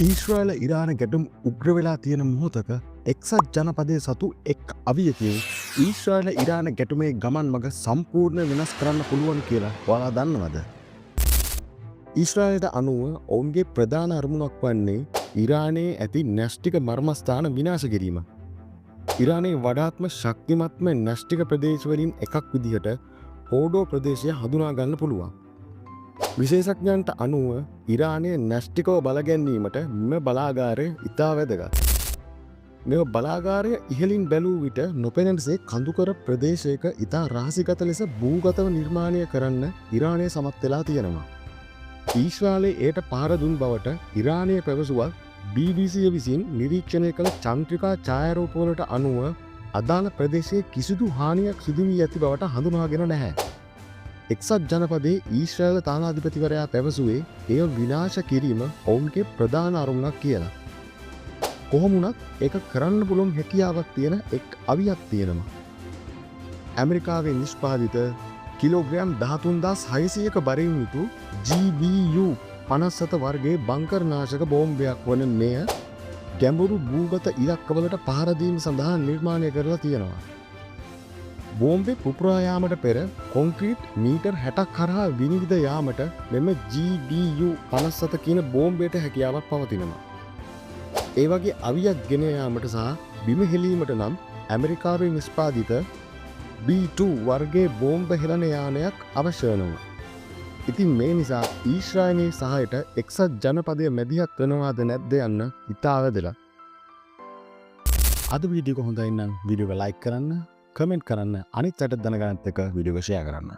ඊශ්‍රායල ඉරාන ගැටුම් උග්‍ර වෙලා තියෙන මොහොතක එක්සත් ජනපදය සතු එක් අවියකින් ඊශ්‍රායල ඉරාන ගැටුමේ ගමන් මග සම්පූර්ණ වෙනස් කරන්න පුළුවන් කියලා ඔයාලා දන්නවද? ඊශ්‍රායලට අනුව ඔවුන්ගේ ප්‍රධාන අරමුණක් වන්නේ ඉරානයේ ඇති න්‍යෂ්ටික මර්මස්ථාන විනාශ කිරීම. ඉරානයේ වඩාත්ම ශක්තිමත්ම න්‍යෂ්ටික ප්‍රදේශවලින් එකක් විදිහට හෝඩෝ ප්‍රදේශය හඳුනා ගන්න පුළුවන්. විශේෂඥයන්ට අනුව ඉරානයේ න්‍යෂ්ටිකව බලගැන්වීමට මෙම බලාගාරය ඉතා වැදගත්. මෙම බලාගාරය ඉහළින් බැලූ විට නොපෙනෙනසේ කඳුකර ප්‍රදේශයක ඉතා රහසිගත ලෙස භූගතව නිර්මාණය කරන්න ඉරානය සමත් වෙලා තියෙනවා. ඊශ්‍රායලයේ එයට පාර දුන් බවට ඉරානය පැවසුවත් BBC විසින් නිරීක්ෂණය කළ චන්ද්‍රිකා ඡායාරූපවලට අනුව අදාළ ප්‍රදේශයේ කිසිදු හානියක් සිදු වී ඇති බවට හඳුනාගෙන නැහැ. එක්සත් ජනපදයේ ඊශ්‍රායල තානාධිපතිවරයා පැවසුවේ එය විනාශ කිරීම ඔවුන්ගේ ප්‍රධාන අරමුණක් කියලා. කොහොම වුණත් ඒක කරන්න පුළුවන් හැකියාවක් තියෙන එක් අවියක් තියෙනවා. ඇමරිකාවේ නිෂ්පාදිත කිලෝග්‍රෑම් 13600ක බරින් යුතු GBU 57 වර්ගයේ බංකර් නාශක බෝම්බයක් වන මෙය ගැඹුරු භූගත ඉලක්කවලට පහර දීම සඳහා නිර්මාණය කරලා තියෙනවා. බෝම්බේ පුපුරා යාමට පෙර කොන්ක්‍රීට් මීටර් 60ක් කරහා විනිවිද යාමට මෙම GBU 57 කියන බෝම්බයට හැකියාවක් පවතිනවා. ඒ වගේ අවියක් ගෙන යාමට සහ බිම හෙලීමට නම් ඇමරිකාවේ නිෂ්පාදිත B2 වර්ගයේ බෝම්බ හෙළන යානයක් අවශ්‍ය වෙනවා. ඉතින් මේ නිසා ඊශ්‍රායලයේ සහායට එක්සත් ජනපදය මැදිහත් වෙනවාද නැද්ද යන්න ඉතා වැදගත්. අද වීඩියෝ එක හොඳයි නම් වීඩියෝ එක ලයික් කරන්න, කමෙන්ට් කරන්න, අනිත් අයට දැනගන්නත් එක වීඩියෝ එක ෂෙයා කරන්න.